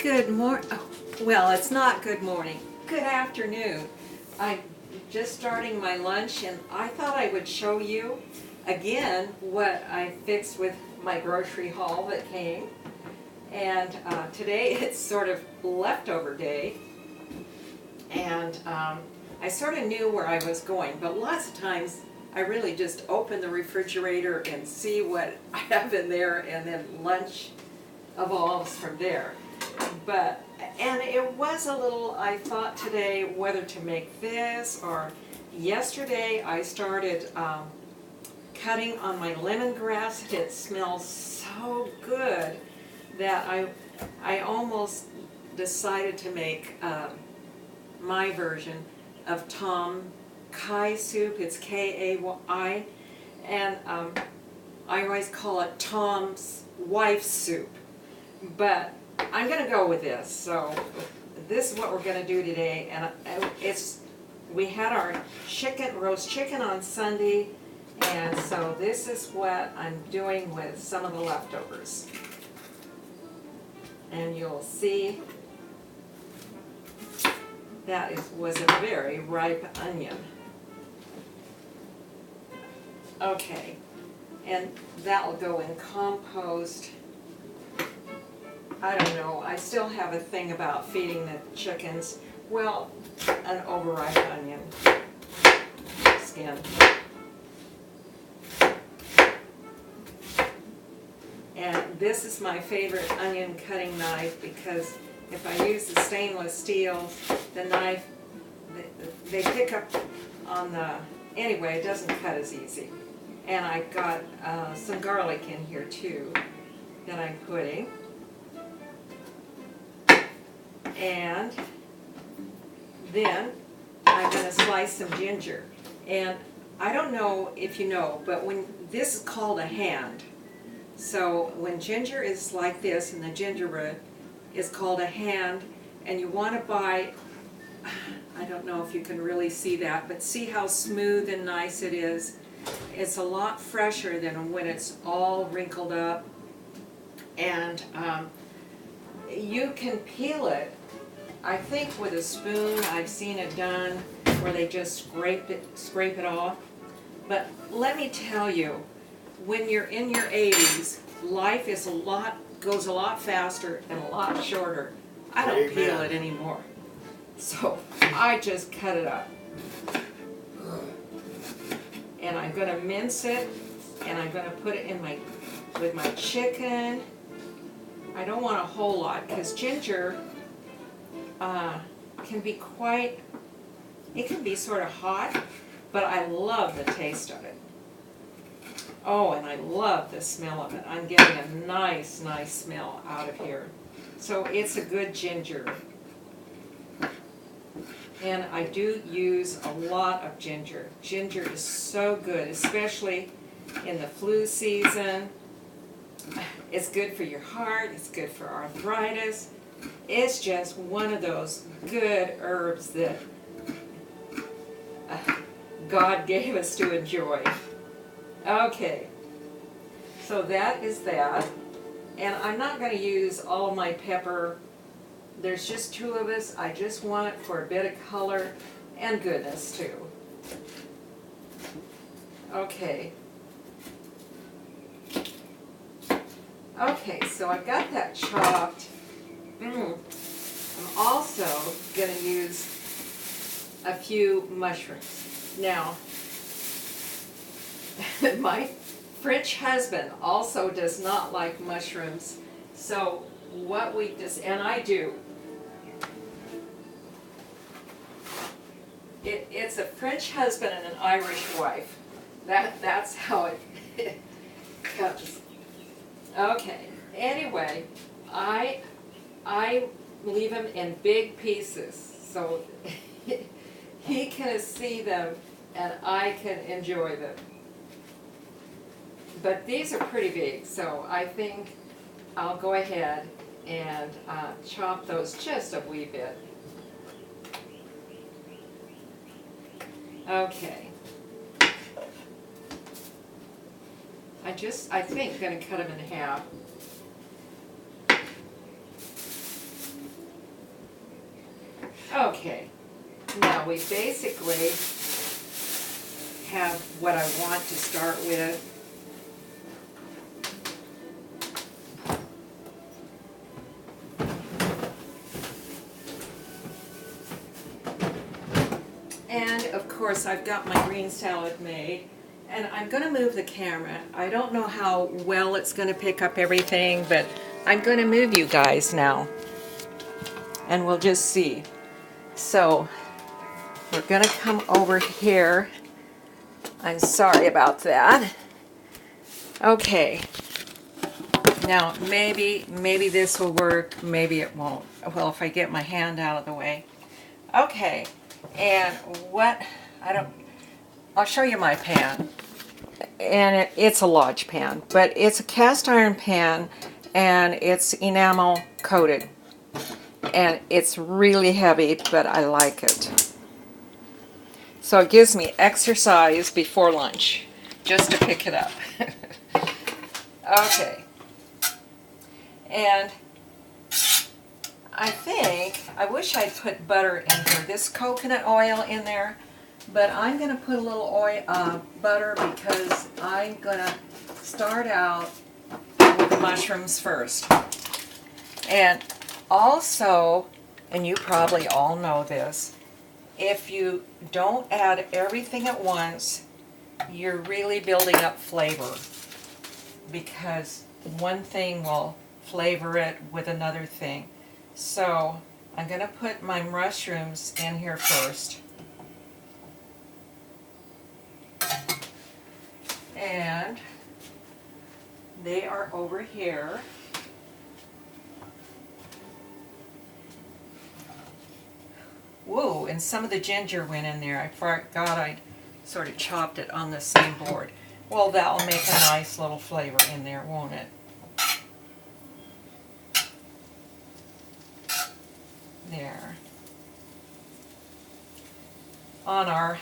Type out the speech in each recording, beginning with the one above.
Good morning. Oh, well, it's not good morning. Good afternoon. I'm just starting my lunch and I thought I would show you again what I fixed with my grocery haul that came. And today it's sort of leftover day. And I sort of knew where I was going, but lots of times I really just open the refrigerator and see what I have in there, and then lunch evolves from there. And it was a little, I thought today whether to make this, or yesterday I started cutting on my lemongrass, and it smells so good that I almost decided to make my version of Tom Kai soup. It's Kai, and I always call it Tom's wife's soup, but I'm going to go with this. So this is what we're going to do today, and we had our roast chicken on Sunday, and so this is what I'm doing with some of the leftovers. And you'll see that was a very ripe onion. Okay, and that will go in compost. I don't know, I still have a thing about feeding the chickens. Well, an overripe onion skin. And this is my favorite onion cutting knife, because if I use the stainless steel, the knife, they pick up on the, anyway, it doesn't cut as easy. And I got some garlic in here too that I'm putting. And then I'm going to slice some ginger. And I don't know if you know, but this is called a hand. So when ginger is like this, and the gingerbread is called a hand, and you want to buy, I don't know if you can really see that, but see how smooth and nice it is. It's a lot fresher than when it's all wrinkled up. And you can peel it, I think with a spoon. I've seen it done where they just scrape it off. But let me tell you, when you're in your 80s, life goes a lot faster and a lot shorter. I don't peel it anymore. So I just cut it up. And I'm going to mince it, and I'm going to put it in with my chicken. I don't want a whole lot, because ginger can be it can be sort of hot, but I love the taste of it. Oh, and I love the smell of it. I'm getting a nice, nice smell out of here. So it's a good ginger. And I do use a lot of ginger. Ginger is so good, especially in the flu season. It's good for your heart, it's good for arthritis. It's just one of those good herbs that God gave us to enjoy. Okay, so that is that. And I'm not going to use all of my pepper. There's just two of us. I just want it for a bit of color and goodness too. Okay. Okay, so I've got that chopped. I'm also going to use a few mushrooms. Now, my French husband also does not like mushrooms, so what we just, and I do, it's a French husband and an Irish wife. That's how it goes. Okay, anyway, I leave them in big pieces so he can see them and I can enjoy them. But these are pretty big, so I think I'll go ahead and chop those just a wee bit. Okay. I think going to cut them in half. Now we basically have what I want to start with. And of course I've got my green salad made, and I'm going to move the camera. I don't know how well it's going to pick up everything, but I'm going to move you guys now and we'll just see. So we're going to come over here. I'm sorry about that. Okay. Now maybe this will work, maybe it won't. Well, if I get my hand out of the way. Okay. And I'll show you my pan. And it's a Lodge pan, but it's a cast iron pan and it's enamel coated. And it's really heavy, but I like it. So it gives me exercise before lunch, just to pick it up. Okay. And I wish I'd put butter in here. This coconut oil in there, but I'm going to put a little butter because I'm going to start out with the mushrooms first. And also, and you probably all know this, if you don't add everything at once, you're really building up flavor, because one thing will flavor it with another thing. So I'm going to put my mushrooms in here first. And they are over here. Whoa, and some of the ginger went in there. I forgot I sort of chopped it on the same board. Well, that'll make a nice little flavor in there, won't it? There. On our...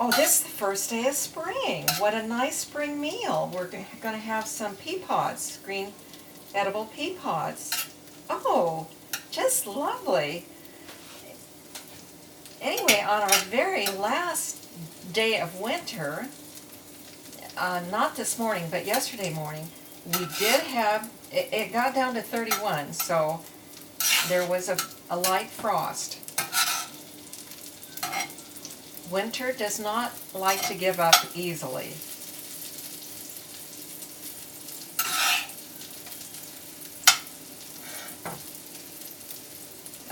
Oh, this is the first day of spring. What a nice spring meal. We're going to have some pea pods, green edible pea pods. Oh, just lovely. Anyway, on our very last day of winter, not this morning, but yesterday morning, we did have, it got down to 31, so there was a light frost. Winter does not like to give up easily.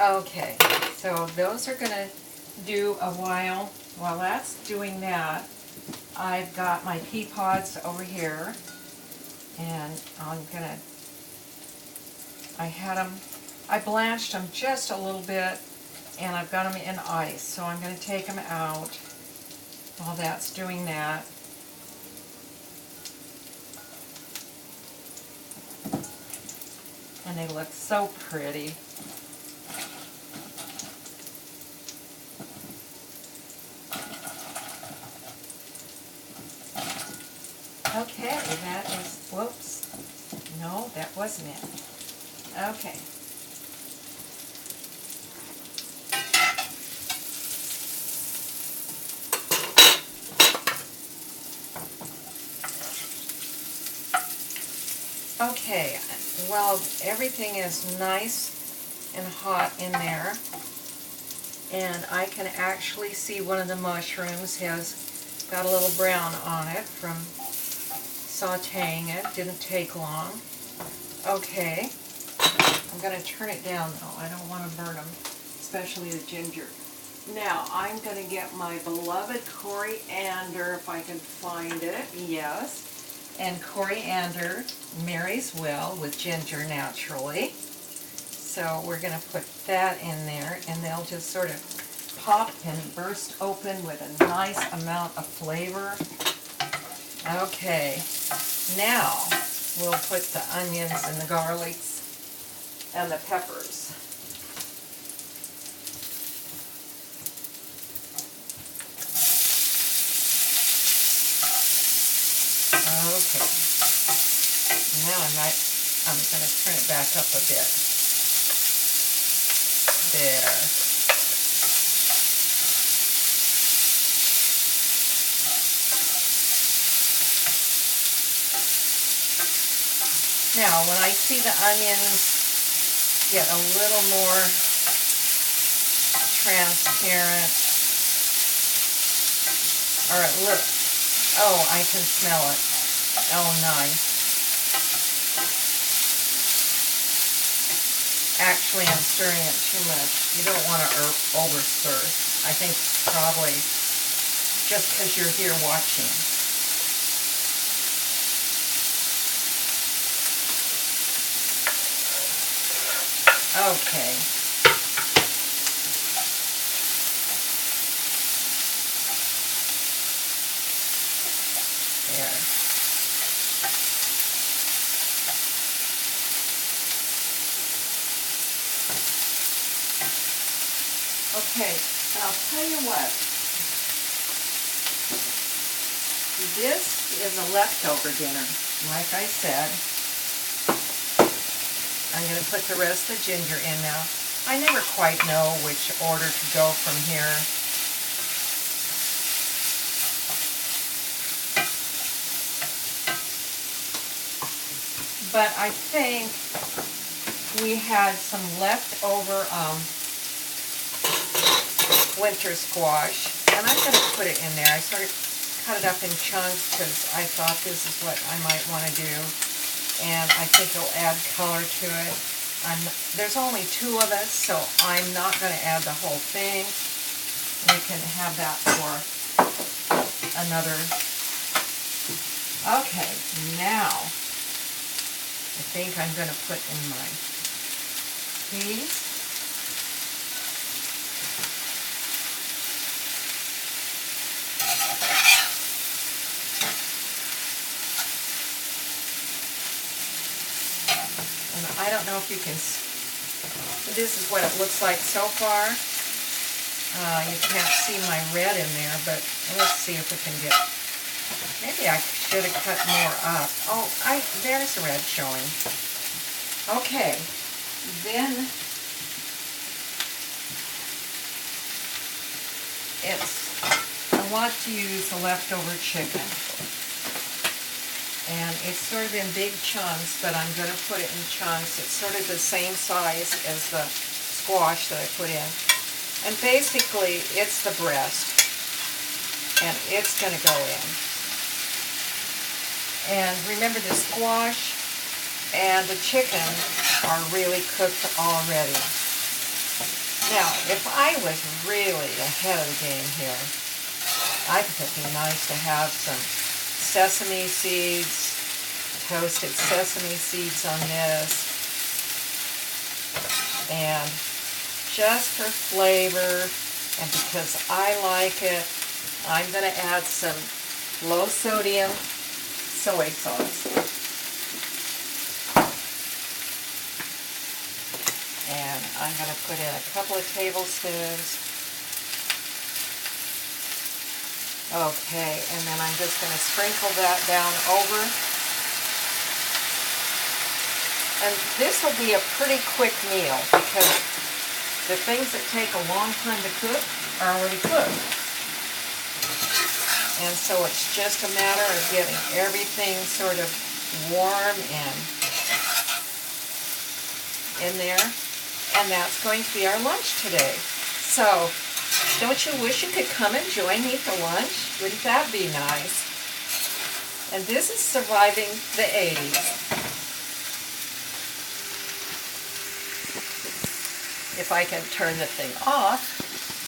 Okay, so those are going to do a while. While that's doing that, I've got my pea pods over here, and I blanched them just a little bit, and I've got them in ice, so I'm going to take them out while that's doing that. And they look so pretty. Okay, that is, whoops, no, that wasn't it. Okay. Okay, well, everything is nice and hot in there, and I can actually see one of the mushrooms has got a little brown on it from sauteing it. Didn't take long. Okay, I'm going to turn it down though. I don't want to burn them, especially the ginger. Now, I'm going to get my beloved coriander, if I can find it. Yes. And coriander marries well with ginger naturally. So we're going to put that in there, and they'll just sort of pop and burst open with a nice amount of flavor. Okay, now we'll put the onions and the garlics and the peppers. Okay, now I'm going to turn it back up a bit. There. Now, when I see the onions get a little more transparent, or a little, oh, I can smell it. Oh, nice. Actually, I'm stirring it too much. You don't want to over stir. I think probably just because you're here watching. Okay. There. Okay, and I'll tell you what. This is a leftover dinner. Like I said, I'm going to put the rest of the ginger in now. I never quite know which order to go from here. But I think we had some leftover winter squash, and I'm going to put it in there. I sort of cut it up in chunks because I thought this is what I might want to do, and I think it'll add color to it. There's only 2 of us, so I'm not going to add the whole thing. We can have that for another. Okay, now I think I'm going to put in my peas. I don't know if you can, this is what it looks like so far. You can't see my red in there, but let's see if we can get, maybe I should have cut more up. Oh, there's the red showing. Okay, then I want to use the leftover chicken. And it's sort of in big chunks, but I'm going to put it in chunks. It's sort of the same size as the squash that I put in. And basically, it's the breast. And it's going to go in. And remember, the squash and the chicken are really cooked already. Now, if I was really ahead of the game here, I think it'd be nice to have some sesame seeds, toasted sesame seeds on this, and just for flavor and because I like it, I'm going to add some low sodium soy sauce. And I'm going to put in a couple of tablespoons. Okay, and then I'm just going to sprinkle that down over. And this will be a pretty quick meal because the things that take a long time to cook are already cooked. And so it's just a matter of getting everything sort of warm and in there. And that's going to be our lunch today. So, don't you wish you could come and join me for lunch? Wouldn't that be nice? And this is surviving the 80s. If I can turn the thing off.